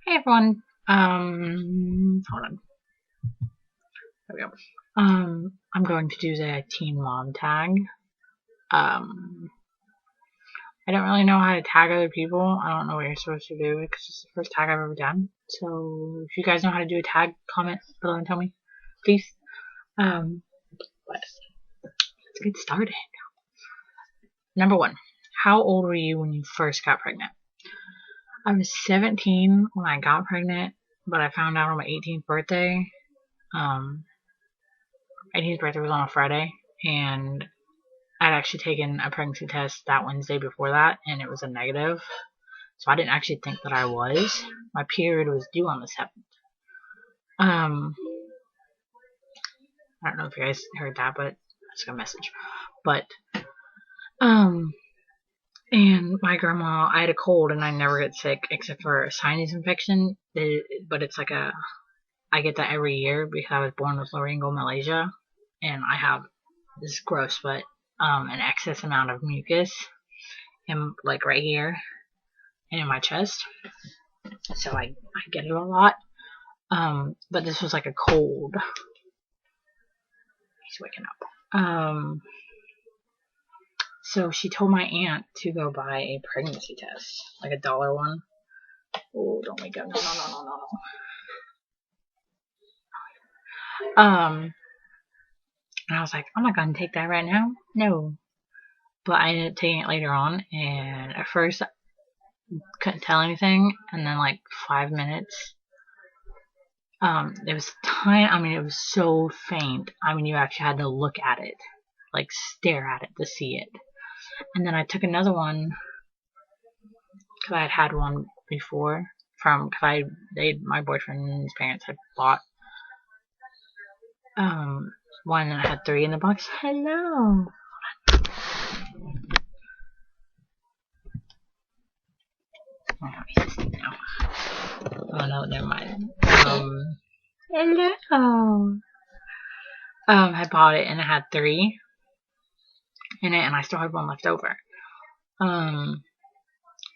Hey everyone. Hold on. There we go. I'm going to do the Teen Mom tag. Um, I don't really know how to tag other people. I don't know what you're supposed to do because it's the first tag I've ever done. So if you guys know how to do a tag, comment below and tell me, please. But let's get started. Number one, how old were you when you first got pregnant? I was 17 when I got pregnant, but I found out on my 18th birthday. Um, 18th birthday was on a Friday, and I'd actually taken a pregnancy test that Wednesday before that, and it was a negative. So I didn't actually think that I was. My period was due on the 7th. I don't know if you guys heard that, but that's a message. But, and my grandma, I had a cold and I never get sick except for a sinus infection. But it's like I get that every year because I was born with laryngomalacia, and I have this gross, but an excess amount of mucus in like right here and in my chest. So I get it a lot. But this was like a cold. He's waking up. So she told my aunt to go buy a pregnancy test, like $1 one. Oh, don't wake up. No. And I was like, I'm not going to take that right now. No. But I ended up taking it later on, and at first I couldn't tell anything, and then like 5 minutes, it was tiny. I mean, it was so faint. I mean, you actually had to look at it, like stare at it to see it. And then I took another one because I had one before from because my boyfriend's parents had bought one, and I had 3 in the box. Hello. Oh no, never mind. Hello. I bought it and it had 3 in it, and I still had one left over. And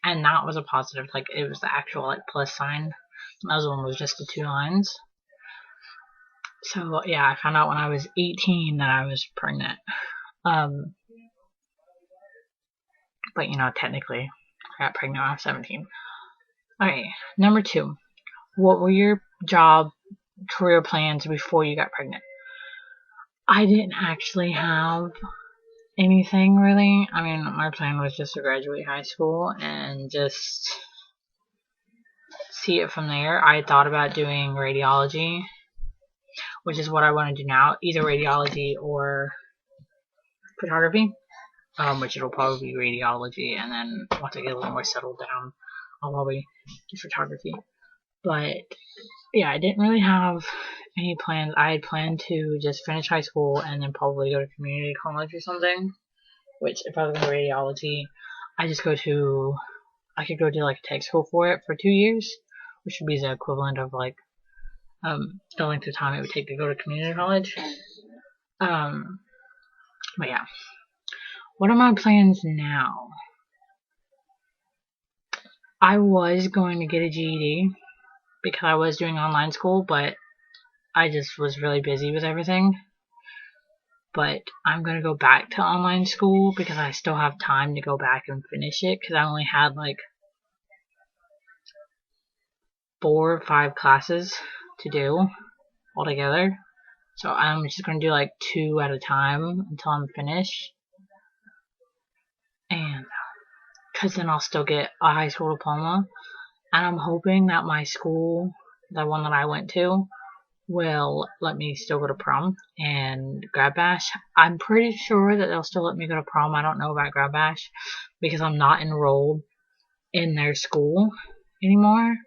that was a positive. Like it was the actual like plus sign. The other one was just the 2 lines. So yeah, I found out when I was 18 that I was pregnant. But you know, technically, I got pregnant when I was 17. Okay, number 2. What were your job career plans before you got pregnant? I didn't actually have anything really. I mean, my plan was just to graduate high school and just see it from there. I thought about doing radiology, which is what I want to do now, either radiology or photography, which it'll probably be radiology, and then once I get a little more settled down, I'll probably do photography. But yeah, I didn't really have any plans. I had planned to just finish high school and then probably go to community college or something. Which, if I was going to radiology, I could go to like a tech school for it for 2 years, which would be the equivalent of like the length of time it would take to go to community college. But yeah, what are my plans now? I was going to get a GED because I was doing online school, but I just was really busy with everything. But I'm going to go back to online school because I still have time to go back and finish it because I only had like 4 or 5 classes to do altogether. So I'm just going to do like 2 at a time until I'm finished. And because then I'll still get a high school diploma. And I'm hoping that my school, the one that I went to, will let me still go to prom and grad bash. I'm pretty sure that they'll still let me go to prom. I don't know about grad bash because I'm not enrolled in their school anymore.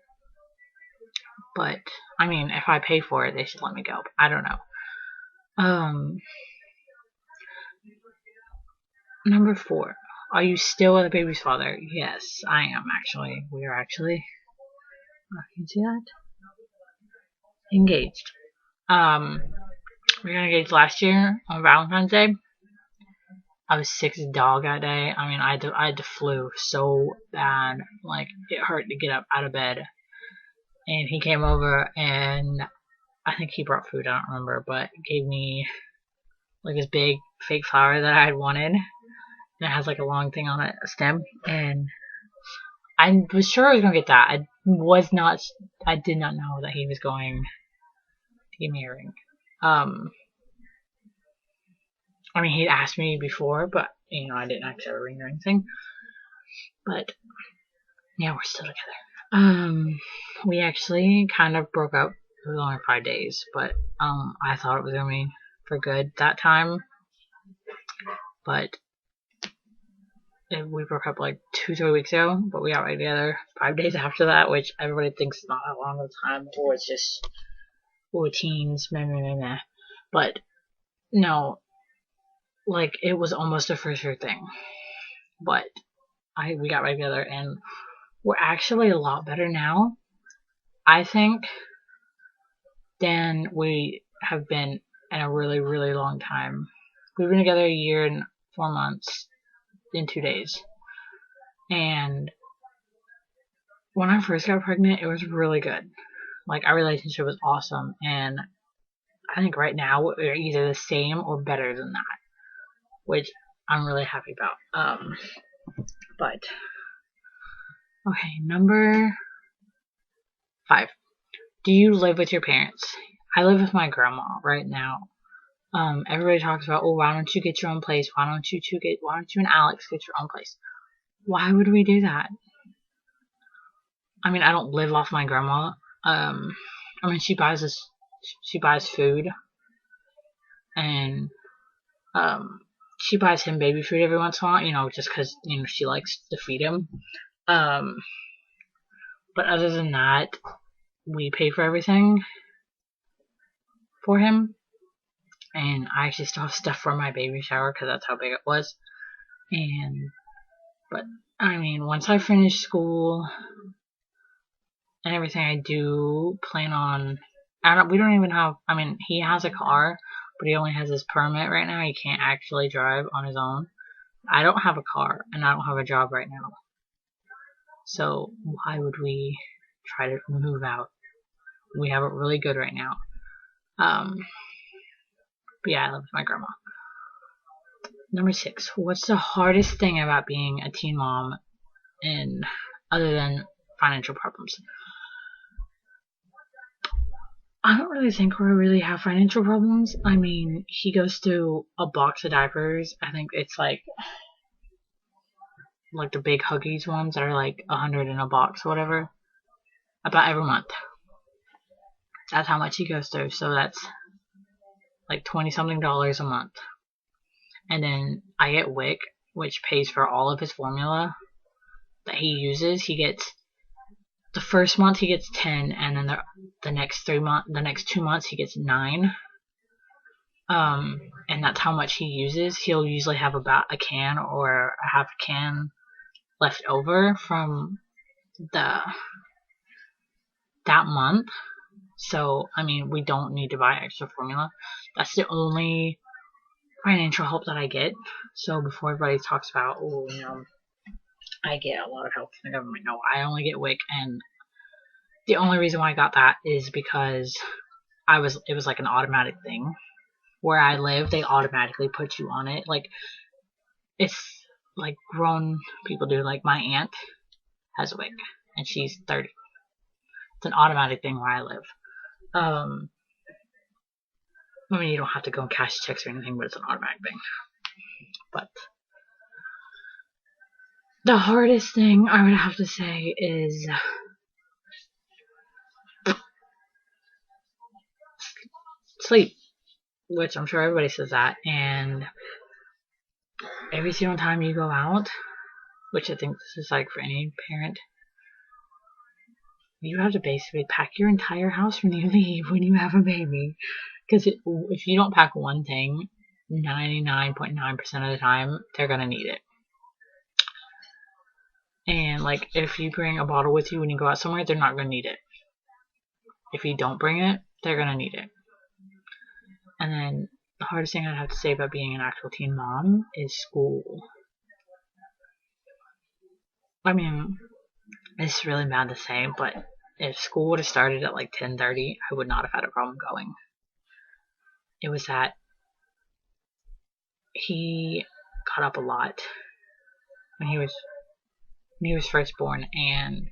But I mean, if I pay for it, they should let me go. I don't know. Number 4. Are you still the baby's father? Yes, I am actually. We are actually. Oh, can you see that? Engaged. We got engaged last year on Valentine's Day. I was sick as a dog that day. I mean, I had the flu so bad. Like, it hurt to get up out of bed. and he came over, and I think he brought food, I don't remember, but gave me like this big fake flower that I had wanted, and it has like a long thing on it, a stem, and I was sure I was gonna get that. I did not know that he was going to give me a ring. I mean, he'd asked me before, but I didn't actually have a ring or anything. But yeah, we're still together. We actually kind of broke up. It was only 5 days, but I thought it was gonna be for good that time. But we broke up like 2-3 weeks ago, but we got back together 5 days after that, which everybody thinks is not that long of a time, or it's just teens, meh, meh, meh, meh. But no, like it was almost a for sure thing. But we got back together, and we're actually a lot better now, I think, than we have been in a really, really long time. We've been together a year and 4 months in 2 days. And when I first got pregnant, it was really good. Like, our relationship was awesome. And I think right now we're either the same or better than that, which I'm really happy about. But, okay, number 5. Do you live with your parents? I live with my grandma right now. Everybody talks about, oh, why don't you get your own place? Why don't you and Alex get your own place? Why would we do that? I mean, I don't live off my grandma. I mean, she buys food, and she buys him baby food every once in a while, just because, she likes to feed him. But other than that, we pay for everything for him. And I actually still have stuff for my baby shower because that's how big it was. But I mean, once I finish school and everything, I do plan on. We don't even have. I mean, he has a car, but he only has his permit right now. He can't actually drive on his own. I don't have a car, and I don't have a job right now. So why would we try to move out? We have it really good right now. But yeah, I live with my grandma. Number 6. What's the hardest thing about being a teen mom, and other than financial problems? I don't really think we really have financial problems. I mean, he goes through a box of diapers. I think it's like the big Huggies ones that are like 100 in a box or whatever, about every month. That's how much he goes through. So that's like $20-something a month. And then I get WIC, which pays for all of his formula that he uses. He gets the first month he gets 10, and then the next 2 months he gets 9. And that's how much he uses. He'll usually have about a can or a half a can left over from that month. So, I mean, we don't need to buy extra formula. That's the only financial help that I get. So before everybody talks about, I get a lot of help from the government. No, I only get WIC, and the only reason why I got that is because it was like an automatic thing. Where I live, they automatically put you on it. Like, it's like grown people do. Like, my aunt has WIC, and she's 30. It's an automatic thing where I live. I mean, you don't have to go and cash checks or anything, but it's an automatic thing. But the hardest thing I would have to say is sleep, which I'm sure everybody says that. And every single time you go out, which I think this is like for any parent, you have to basically pack your entire house when you leave when you have a baby. Because if you don't pack one thing, 99.9% of the time, they're going to need it. And, like, if you bring a bottle with you when you go out somewhere, they're not going to need it. If you don't bring it, they're going to need it. And then the hardest thing I'd have to say about being an actual teen mom is school. I mean, it's really bad to say, but if school would have started at like 10:30, I would not have had a problem going. It was that he got up a lot when he was first born, and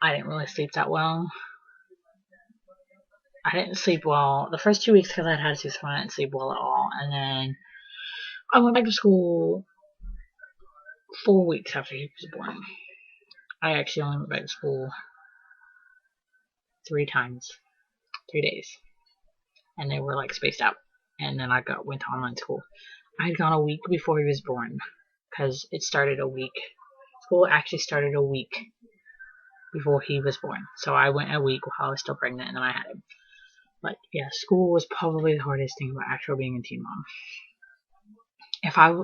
I didn't really sleep that well. I didn't sleep well the first 2 weeks because I had to, so I didn't sleep well at all. And then I went back to school 4 weeks after he was born. I actually only went back to school 3 days, and they were like spaced out. And then I went to online school. I had gone a week before he was born because it started a week. School actually started a week before he was born, so I went a week while I was still pregnant, and then I had him. But yeah, school was probably the hardest thing about actually being a teen mom.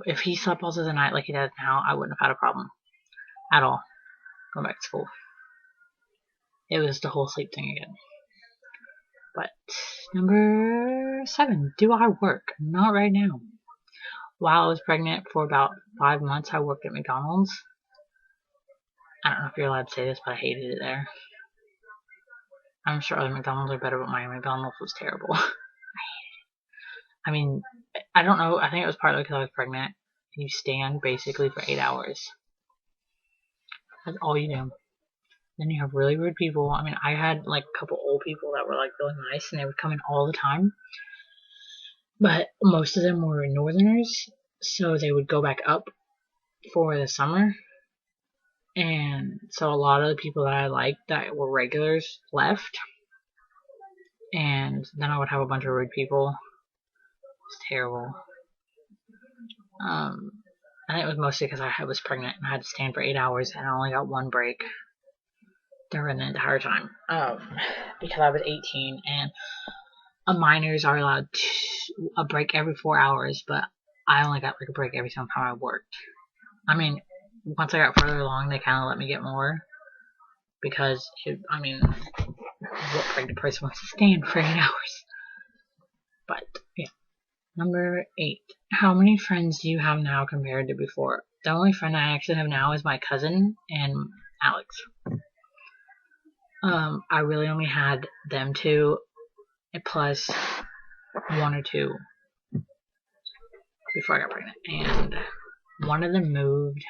If he slept all through the night like he does now, I wouldn't have had a problem at all going back to school. It was the whole sleep thing again. But number 7, do I work? Not right now. While I was pregnant for about 5 months, I worked at McDonald's. I don't know if you're allowed to say this, but I hated it there. I'm sure other McDonald's are better, but my McDonald's was terrible. I hated it. I mean, I don't know. I think it was partly because I was pregnant. You stand basically for 8 hours. That's all you do. Then you have really rude people. I mean, I had like a couple old people that were like really nice, and they would come in all the time. But most of them were northerners, so they would go back up for the summer. And so a lot of the people that I liked that were regulars left. And then I would have a bunch of rude people. It's terrible. I think it was mostly because I was pregnant and I had to stand for 8 hours, and I only got 1 break during the entire time. Because I was 18, and minors are allowed a break every 4 hours, but I only got like a break every single time I worked. I mean, once I got further along, they kind of let me get more, because what pregnant person wants to stand for 8 hours? But yeah. Number 8. How many friends do you have now compared to before? The only friend I actually have now is my cousin and Alex. I really only had them 2, plus 1 or 2 before I got pregnant, and one of them moved,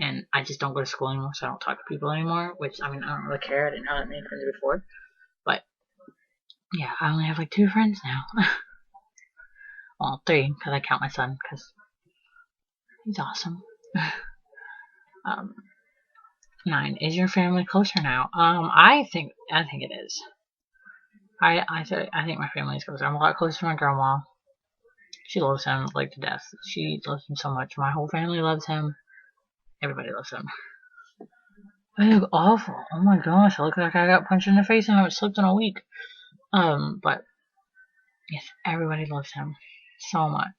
and I just don't go to school anymore, so I don't talk to people anymore, which, I don't really care. I didn't have that many friends before, but yeah, I only have like 2 friends now. Well, 3, because I count my son, because he's awesome. 9. Is your family closer now? I think it is. I think my family is closer. I'm a lot closer to my grandma. She loves him like to death. She loves him so much. My whole family loves him. Everybody loves him. I look awful. Oh my gosh, I look like I got punched in the face and I haven't slept in a week. But yes, everybody loves him so much.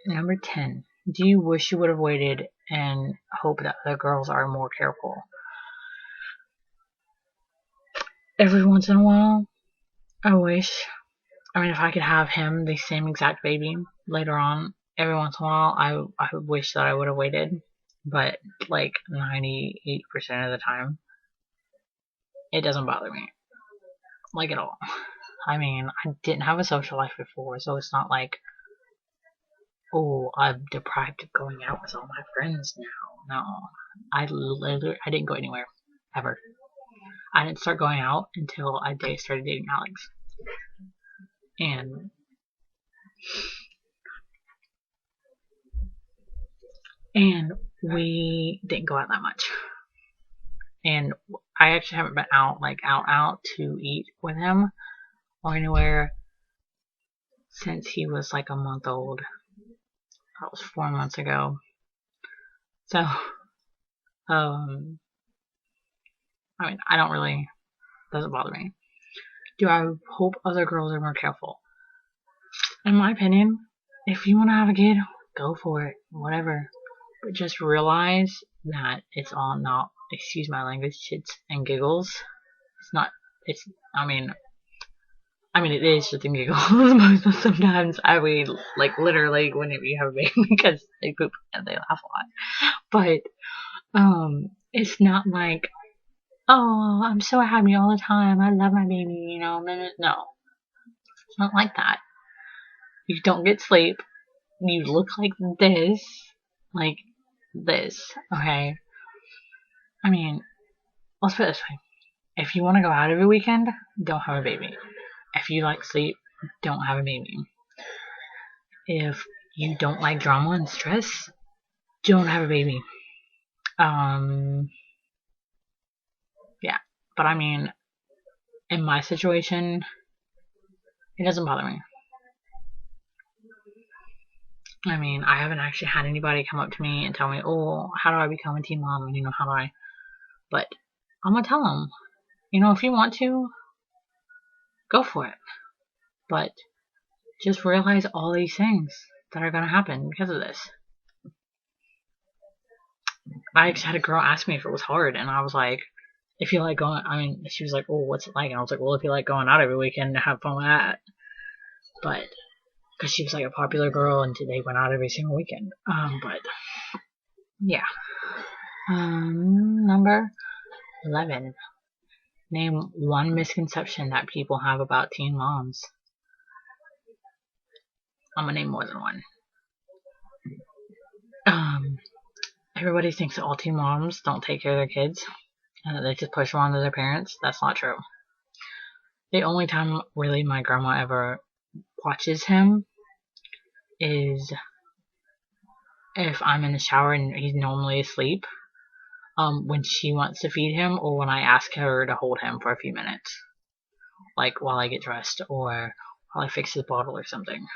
Number 10. Do you wish you would have waited and hope that the girls are more careful? Every once in a while, I wish. If I could have him, the same exact baby, later on, every once in a while, I wish that I would have waited. But, like, 98% of the time, it doesn't bother me. Like, at all. I didn't have a social life before, so it's not like, oh, I'm deprived of going out with all my friends now. No. I didn't go anywhere. Ever. I didn't start going out until I started dating Alex. And we didn't go out that much. And I actually haven't been out to eat with him or anywhere since he was like a month old. That was 4 months ago. So, I don't really, doesn't bother me. Do I hope other girls are more careful? In my opinion, if you want to have a kid, go for it, whatever. But just realize that it's all not, excuse my language, shits and giggles. It is shits and giggles. Sometimes, literally, whenever you have a baby, because they poop and they laugh a lot. But, it's not like, oh, I'm so happy all the time. I love my baby, you know. No, it's not like that. You don't get sleep. You look like this, okay? I mean, let's put it this way. If you want to go out every weekend, don't have a baby. If you like sleep, don't have a baby. If you don't like drama and stress, don't have a baby. Yeah. But I mean, in my situation, it doesn't bother me. I mean, I haven't actually had anybody come up to me and tell me, oh, how do I become a teen mom? You know, how do I? But I'm gonna tell them, you know, if you want to, go for it. But just realize all these things that are gonna happen because of this. I actually had a girl ask me if it was hard, and I was like, if you like going, I mean, she was like, oh, what's it like? And I was like, well, if you like going out every weekend, have fun with that. But, because she was like a popular girl, and they went out every single weekend. But, yeah. Number 11. Name one misconception that people have about teen moms. I'm gonna name more than one. Everybody thinks that all teen moms don't take care of their kids and that they just push them onto their parents. That's not true. The only time really my grandma ever watches him is if I'm in the shower and he's normally asleep, when she wants to feed him, or when I ask her to hold him for a few minutes, like while I get dressed or while I fix his bottle or something.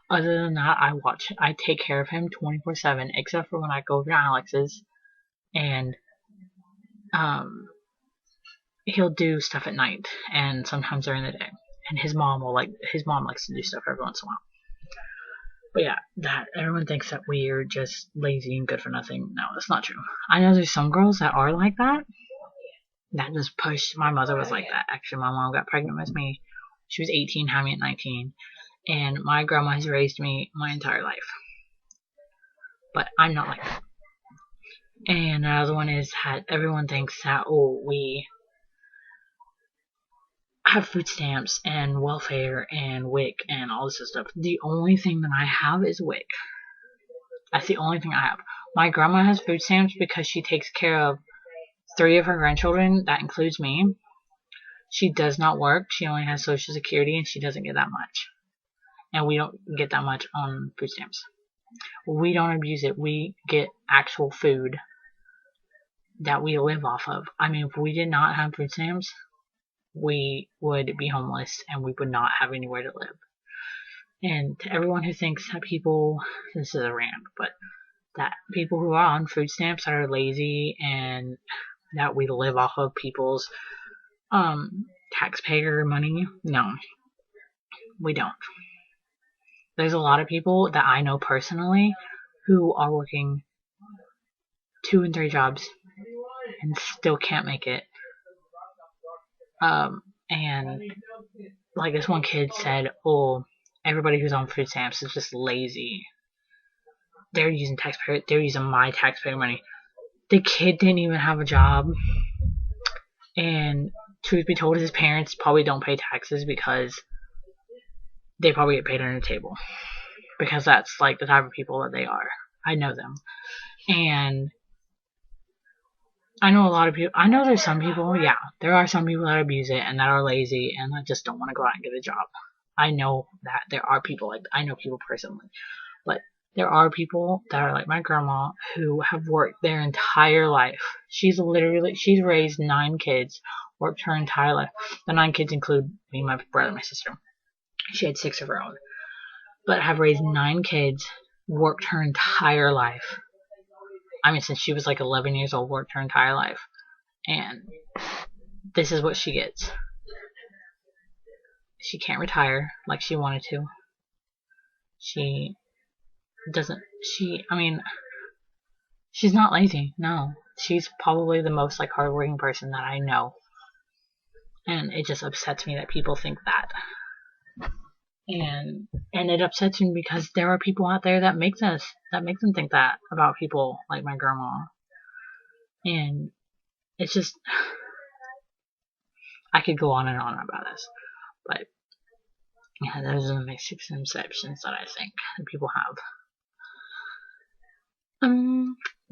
Other than that, I take care of him 24/7, except for when I go to Alex's, and he'll do stuff at night, and sometimes during the day. And his mom likes to do stuff every once in a while. But yeah, that everyone thinks that we're just lazy and good for nothing. No, that's not true. I know there's some girls that are like that just push. My mother was like that. Actually, my mom got pregnant with me. She was 18, had me at 19. And my grandma has raised me my entire life. But I'm not like that. And another one is that everyone thinks that, oh, we have food stamps and welfare and WIC and all this stuff. The only thing that I have is WIC. That's the only thing I have. My grandma has food stamps because she takes care of 3 of her grandchildren. That includes me. She does not work. She only has Social Security, and she doesn't get that much. And we don't get that much on food stamps. We don't abuse it. We get actual food that we live off of. I mean, if we did not have food stamps, we would be homeless and we would not have anywhere to live. And to everyone who thinks that people, this is a rant, but that people who are on food stamps are lazy and that we live off of people's taxpayer money, no, we don't. There's a lot of people that I know personally who are working 2 and 3 jobs and still can't make it. And like this one kid said, oh, everybody who's on food stamps is just lazy. They're using my taxpayer money. The kid didn't even have a job, and truth be told, his parents probably don't pay taxes because they probably get paid under the table, because that's like the type of people that they are. I know them, and I know a lot of people. I know there's some people, yeah, there are some people that abuse it and that are lazy and that just don't want to go out and get a job. I know that there are people like that. I know people personally, but there are people that are like my grandma who have worked their entire life. She's raised 9 kids, worked her entire life. The 9 kids include me, my brother, and my sister. She had 6 of her own, but have raised 9 kids, worked her entire life. I mean, since she was like 11 years old, worked her entire life. And this is what she gets. She can't retire like she wanted to. She's not lazy, no. She's probably the most like hardworking person that I know. And it just upsets me that people think that. And it upsets me because there are people out there that make them think that about people like my grandma. And it's just, I could go on and on about this, but yeah, those are the misconceptions that I think that people have.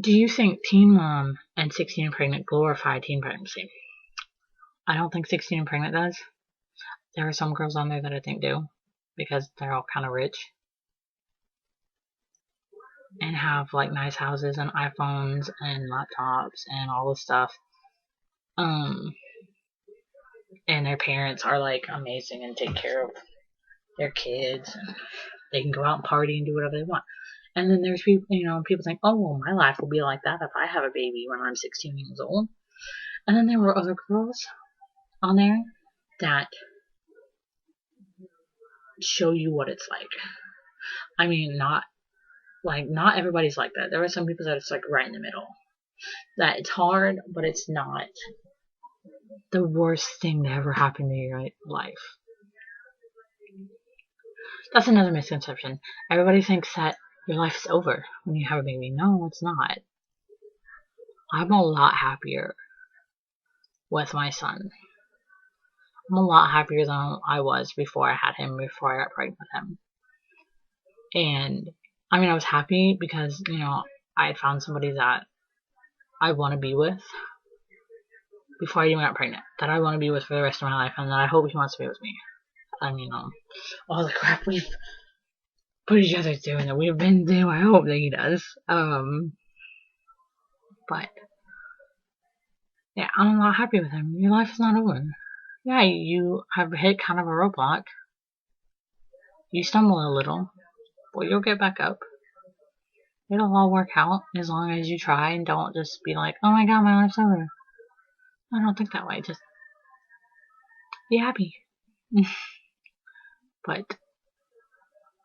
Do you think Teen Mom and 16 and Pregnant glorify teen pregnancy? I don't think 16 and Pregnant does. There are some girls on there that I think do, because they're all kind of rich and have like nice houses and iPhones and laptops and all this stuff. And their parents are like amazing and take care of their kids, and they can go out and party and do whatever they want. And then there's people, people think, oh, well, my life will be like that if I have a baby when I'm 16 years old. And then there were other girls on there that show you what it's like. I mean, not everybody's like that. There are some people that it's like right in the middle. That it's hard, but it's not the worst thing to ever happen to your life. That's another misconception. Everybody thinks that your life is over when you have a baby. No, it's not. I'm a lot happier with my son. I'm a lot happier than I was before I had him, before I got pregnant with him. And I mean, I was happy because, I had found somebody that I want to be with before I even got pregnant, that I want to be with for the rest of my life, and that I hope he wants to be with me. I mean, all the crap we've put each other through and that we've been through, I hope that he does. But yeah, I'm a lot happy with him. Your life is not over. Yeah, you have hit kind of a roadblock. You stumble a little, but you'll get back up. It'll all work out as long as you try and don't just be like, oh my god, my life's over. I don't think that way. Just be happy. But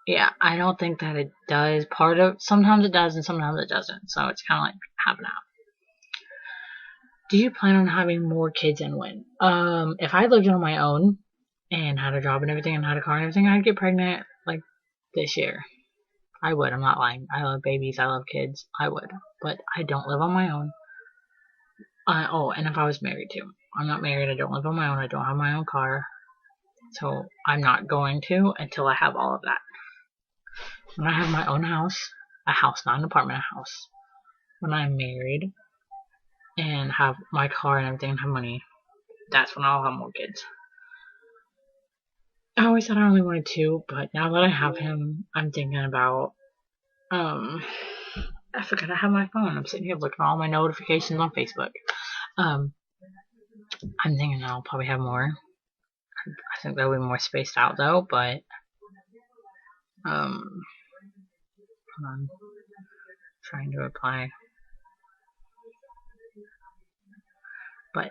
yeah, I don't think that it does. Sometimes it does and sometimes it doesn't. So it's kind of like half and half. Do you plan on having more kids and when? If I lived on my own and had a job and everything and had a car and everything, I'd get pregnant like this year. I would. I'm not lying. I love babies. I love kids. I would. But I don't live on my own. And if I was married too. I'm not married. I don't live on my own. I don't have my own car. So I'm not going to until I have all of that. When I have my own house, a house, not an apartment, a house. When I'm married and have my car and everything and have money, that's when I'll have more kids. I always thought I only wanted two, but now that I have him, I'm thinking about, I forgot I have my phone. I'm sitting here looking at all my notifications on Facebook. I'm thinking I'll probably have more. I think they'll be more spaced out though, but, hold on. Trying to reply. But,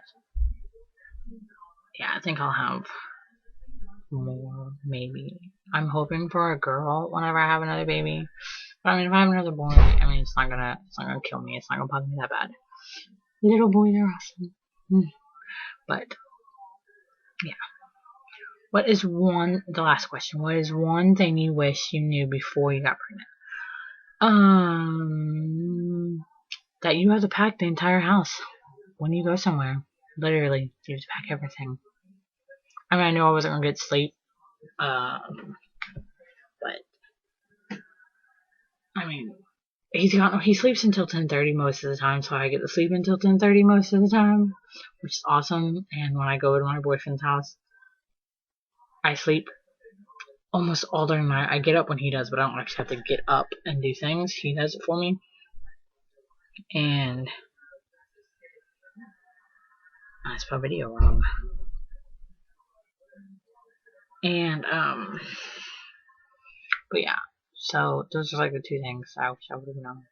yeah, I think I'll have more, maybe. I'm hoping for a girl whenever I have another baby. But I mean, if I have another boy, I mean, it's not gonna kill me. It's not gonna bother me that bad. Little boys are awesome. But, yeah. The last question, what is one thing you wish you knew before you got pregnant? That you have to pack the entire house when you go somewhere. Literally, you have to pack everything. I mean, I knew I wasn't gonna get sleep, but I mean, he sleeps until 10:30 most of the time, so I get to sleep until 10:30 most of the time, which is awesome. And when I go to my boyfriend's house, I sleep almost all during the night. I get up when he does, but I don't actually have to get up and do things. He does it for me. And I spelled video wrong. And but yeah. So those are like the two things I wish I would have known.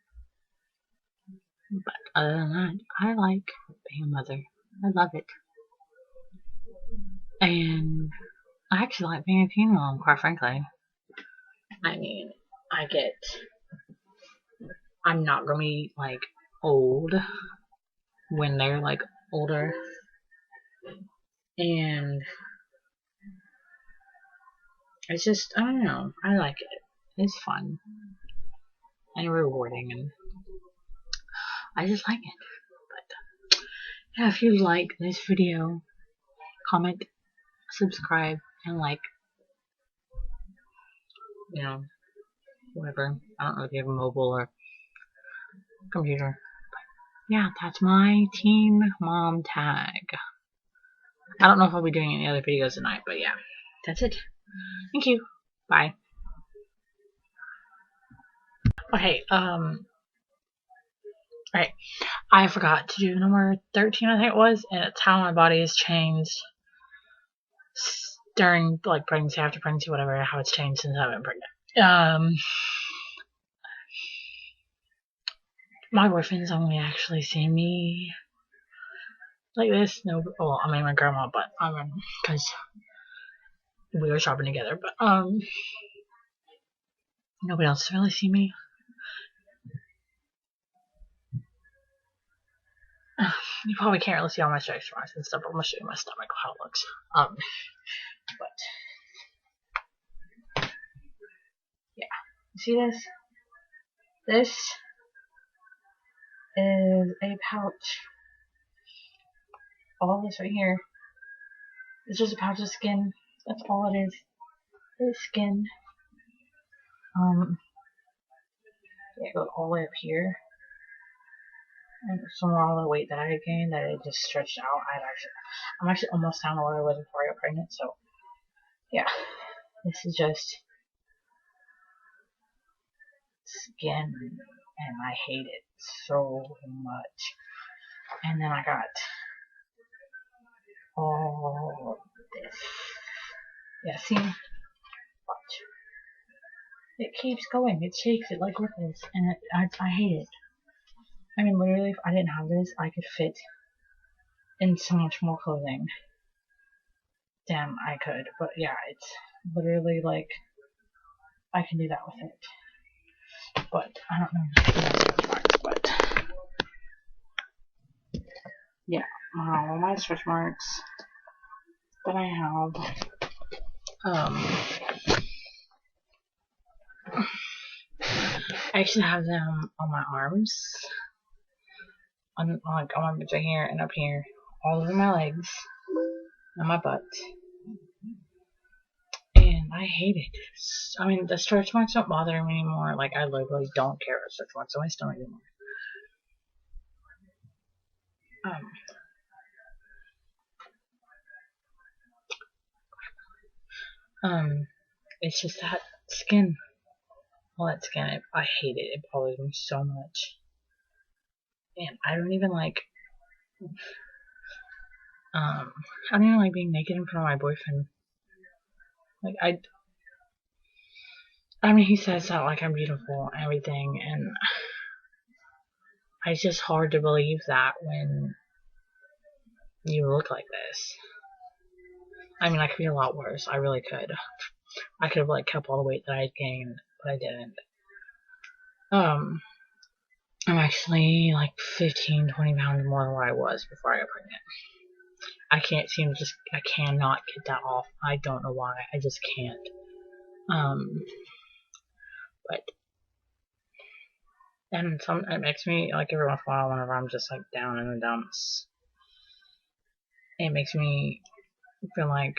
But other than that, I like being a mother. I love it. And I actually like being a teen mom, quite frankly. I mean, I'm not gonna be like old when they're like older. And it's just, I don't know, I like it. It's fun and rewarding, and I just like it. But Yeah, if you like this video, comment, subscribe, and like, you know, whatever. I don't know if you have a mobile or computer. Yeah, that's my Teen Mom Tag. I don't know if I'll be doing any other videos tonight, but yeah, that's it. Thank you. Bye. Okay, right. I forgot to do number 13, I think it was, and it's how my body has changed during, like, pregnancy, after pregnancy, whatever, how it's changed since I've been pregnant. My boyfriend's only actually seen me like this. No, well, I mean my grandma, but because we were shopping together, but nobody else has really seen me. You probably can't really see all my stretch marks and stuff, but I'm gonna show you my stomach, how it looks. But yeah, you see this? This is a pouch. All this right here is just a pouch of skin. That's all it is. It's skin. Yeah, it goes all the way up here. And some of all the weight that I had gained, that it just stretched out. I'm actually almost down to where I was before I got pregnant. So yeah, this is just skin, and I hate it so much. And then I got all this. Yeah, see? Watch. It keeps going. It shakes. It like ripples, and I hate it. I mean, literally, if I didn't have this, I could fit in so much more clothing than I could. But yeah, it's literally like I can do that with it. But I don't know if stretch marks, but yeah, all my stretch marks that I have, I actually have them on my arms, on my arms right here and up here, all over my legs and my butt. And I hate it. I mean, the stretch marks don't bother me anymore. Like, I literally don't care about stretch marks on my stomach anymore. It's just that skin. All that skin, I hate it. It bothers me so much. And I don't even like, I don't even like being naked in front of my boyfriend. Like, I mean, he says that, like, I'm beautiful and everything, and it's just hard to believe that when you look like this. I mean, I could be a lot worse. I really could. I could have, like, kept all the weight that I gained, but I didn't. I'm actually, like, 15, 20 pounds more than what I was before I got pregnant. I can't seem to I cannot get that off. I don't know why. I just can't. But and it makes me, like, every once in a while, whenever I'm just, like, down in the dumps, it makes me feel like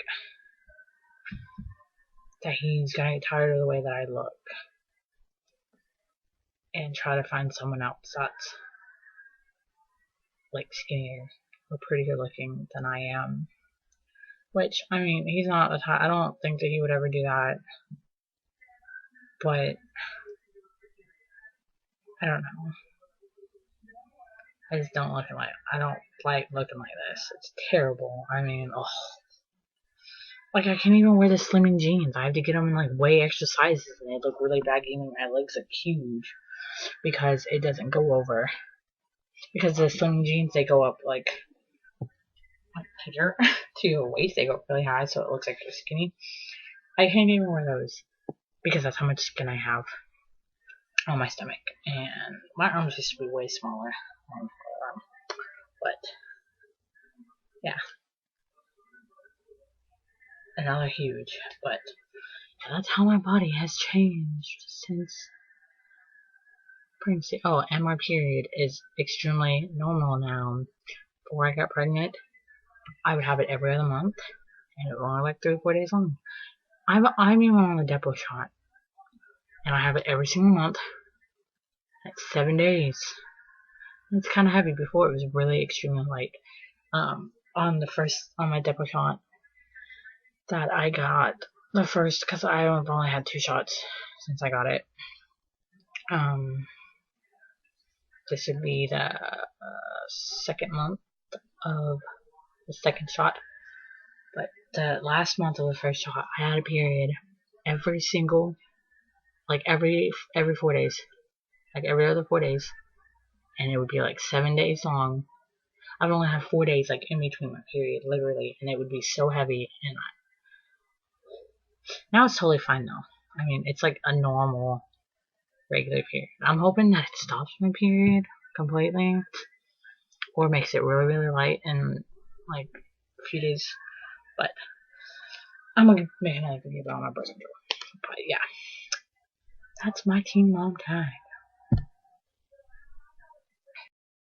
that he's gonna get tired of the way that I look and try to find someone else that's, like, skinnier or prettier looking than I am. Which, I mean, he's not the type, I don't think that he would ever do that. But I don't know. I just don't look like, I don't like looking like this. It's terrible. I mean, ugh. Like, I can't even wear the slimming jeans. I have to get them in, like, way extra sizes, and they look really baggy, and my legs look huge because it doesn't go over. Because the slimming jeans, they go up, like here to your waist. They go up really high, so it looks like you're skinny. I can't even wear those because that's how much skin I have on my stomach, and my arms used to be way smaller. But yeah, and now they're huge. But yeah, that's how my body has changed since pregnancy. Oh, and my period is extremely normal now. before I got pregnant, I would have it every other month, and it was only like 3 or 4 days long. I'm even on the Depo shot, and I have it every single month. It's 7 days. It's kind of heavy. Before it was really extremely light. On my Depo shot that I got the first, because I've only had 2 shots since I got it. This would be the second month of the second shot. But the last month of the first shot, I had a period every 4 days, like every other 4 days, and it would be like 7 days long. I would only have 4 days like in between my period, literally, and it would be so heavy. And now it's totally fine though. I mean, it's like a normal, regular period. I'm hoping that it stops my period completely, or makes it really, really light in like a few days. But I'm gonna make another video about my birth control. But yeah, that's my teen mom time.